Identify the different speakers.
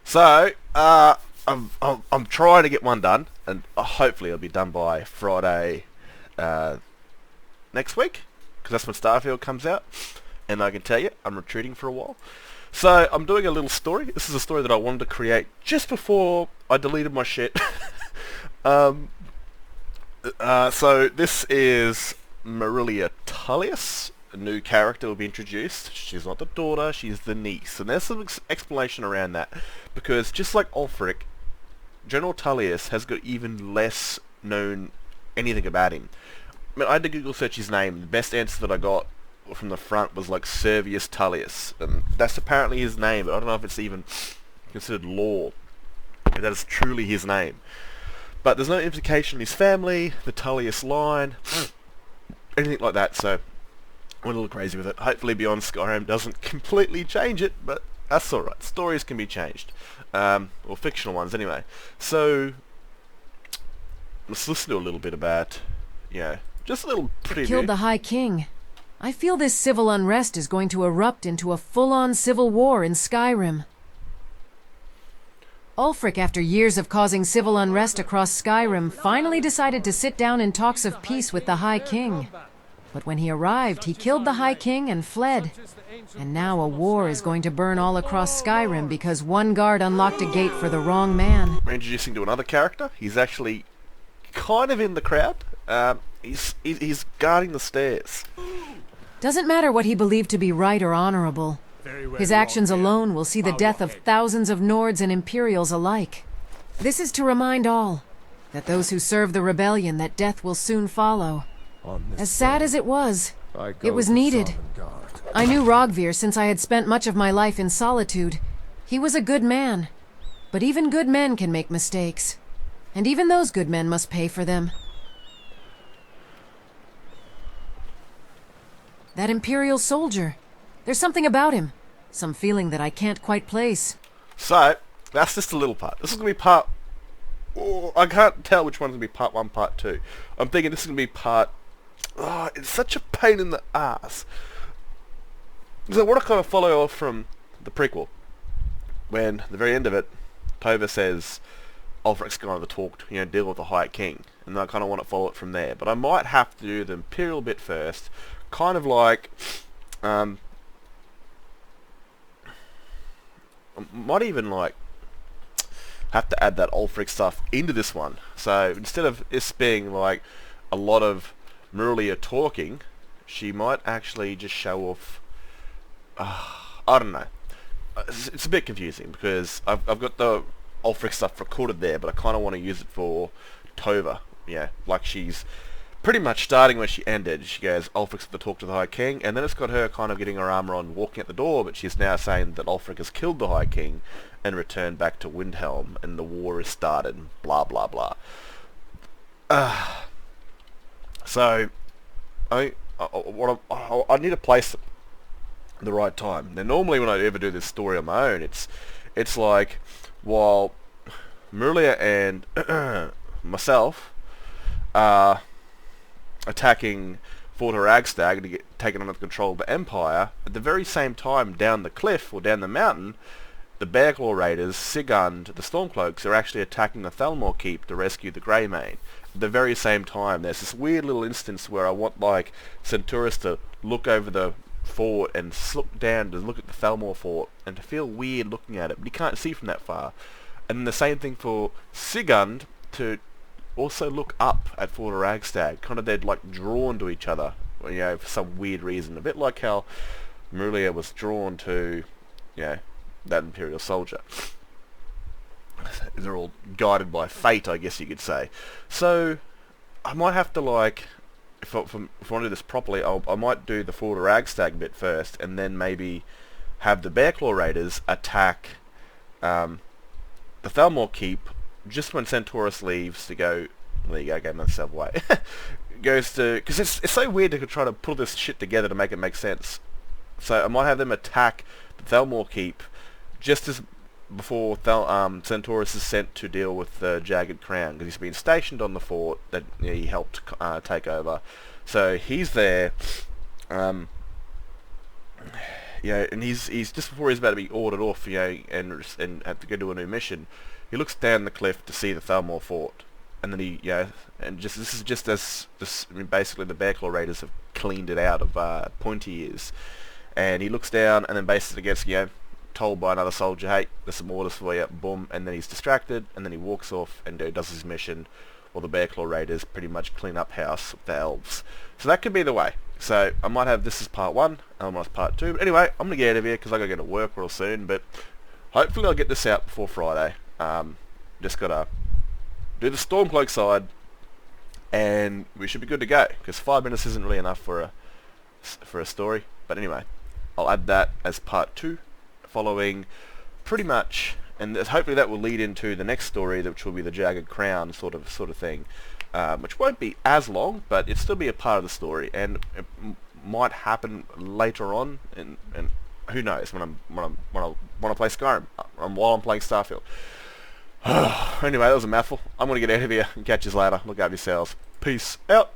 Speaker 1: So, I'm trying to get one done, and hopefully it'll be done by Friday uh, next week, because that's when Starfield comes out. And I can tell you, I'm retreating for a while. So, I'm doing a little story. This is a story that I wanted to create just before I deleted my shit. um, so, this is Marilia Tullius. A new character will be introduced. She's not the daughter, she's the niece. And there's some explanation around that. Because just like Ulfric, General Tullius has got even less known anything about him. I mean, I had to Google search his name. The best answer that I got from the front was like Servius Tullius. And that's apparently his name, but I don't know if it's even considered law. If that is truly his name. But there's no implication in his family, the Tullius line, anything like that, so I went a little crazy with it. Hopefully Beyond Skyrim doesn't completely change it, but that's alright. Stories can be changed. Or fictional ones anyway. So, let's listen to a little bit about, just a little pretty
Speaker 2: Killed the High King. I feel this civil unrest is going to erupt into a full-on civil war in Skyrim. Ulfric, after years of causing civil unrest across Skyrim, finally decided to sit down in talks of peace with the High King. But when he arrived, he killed the High King and fled. And now a war is going to burn all across Skyrim because one guard unlocked a gate for the wrong man.
Speaker 1: We're introducing to another character. He's actually kind of in the crowd. He's guarding the stairs.
Speaker 2: Doesn't matter what he believed to be right or honorable. His actions alone will see the death of thousands of Nords and Imperials alike. This is to remind all that those who serve the rebellion, that death will soon follow. As sad as it was needed. I knew Rogvir since I had spent much of my life in solitude. He was a good man. But even good men can make mistakes. And even those good men must pay for them. That Imperial soldier. There's something about him. Some feeling that I can't quite place.
Speaker 1: So, that's just a little part. This is going to be part... Oh, I can't tell which one's going to be part 1, part 2. I'm thinking this is going to be part... Oh, it's such a pain in the ass. So I want to kind of follow off from the prequel. When, at the very end of it, Tova says, Ulfric's going to talk to, deal with the High King. And I kind of want to follow it from there. But I might have to do the Imperial bit first. Kind of like... I might even, have to add that Ulfric stuff into this one. So, instead of this being, a lot of Marilia talking, she might actually just show off... I don't know. It's a bit confusing, because I've got the Ulfric stuff recorded there, but I kind of want to use it for Tova. Yeah, she's pretty much starting where she ended. She goes, Ulfric's to talk to the High King, and then it's got her kind of getting her armor on, walking at the door, but she's now saying that Ulfric has killed the High King and returned back to Windhelm, and the war has started, blah, blah, blah. So, I need to place it at the right time. Now, normally when I ever do this story on my own, it's like, while Marilia and myself are attacking Fort Ragstag to get taken under control of the Empire, at the very same time down the cliff or down the mountain, the Bearclaw Raiders, Sigund, the Stormcloaks, are actually attacking the Thalmor Keep to rescue the Greymane. At the very same time, there's this weird little instance where I want, Centaurus to look over the fort and look down to look at the Thalmor fort and to feel weird looking at it, but you can't see from that far. And then the same thing for Sigund to also look up at Fort Ragstag. Kind of they're drawn to each other, for some weird reason. A bit like how Marilia was drawn to, that Imperial soldier. They're all guided by fate, I guess you could say. So, I might have to, if I want to do this properly, I might do the Fort Ragstag bit first, and then maybe have the Bearclaw Raiders attack the Thalmor Keep just when Centaurus leaves to go... There you go, I gave myself away. Goes to... Because it's so weird to try to pull this shit together to make it make sense. So I might have them attack the Thalmor Keep just as before Centaurus is sent to deal with the Jagged Crown, because he's been stationed on the fort that he helped take over. So he's there. and he's just before he's about to be ordered off, and have to go do a new mission. He looks down the cliff to see the Thalmor fort, and then and this is just as this. I mean, basically the Bear Claw Raiders have cleaned it out of pointy ears, and he looks down, and then basically gets told by another soldier, hey, there's some orders for you, boom, and then he's distracted, and then he walks off and does his mission, while the Bear Claw Raiders pretty much clean up house with the elves. So that could be the way. So I might have this as part 1, Elmos part 2, but anyway, I'm going to get out of here because I got to get to work real soon, but hopefully I'll get this out before Friday. Just got to do the Stormcloak side, and we should be good to go, because 5 minutes isn't really enough for a story. But anyway, I'll add that as part 2, following pretty much, and hopefully that will lead into the next story, which will be the Jagged Crown sort of thing, which won't be as long, but it'll still be a part of the story, and it might happen later on, and who knows, when I play Skyrim, while I'm playing Starfield. Anyway, that was a mouthful. I'm going to get out of here and catch you later. Look after yourselves. Peace out.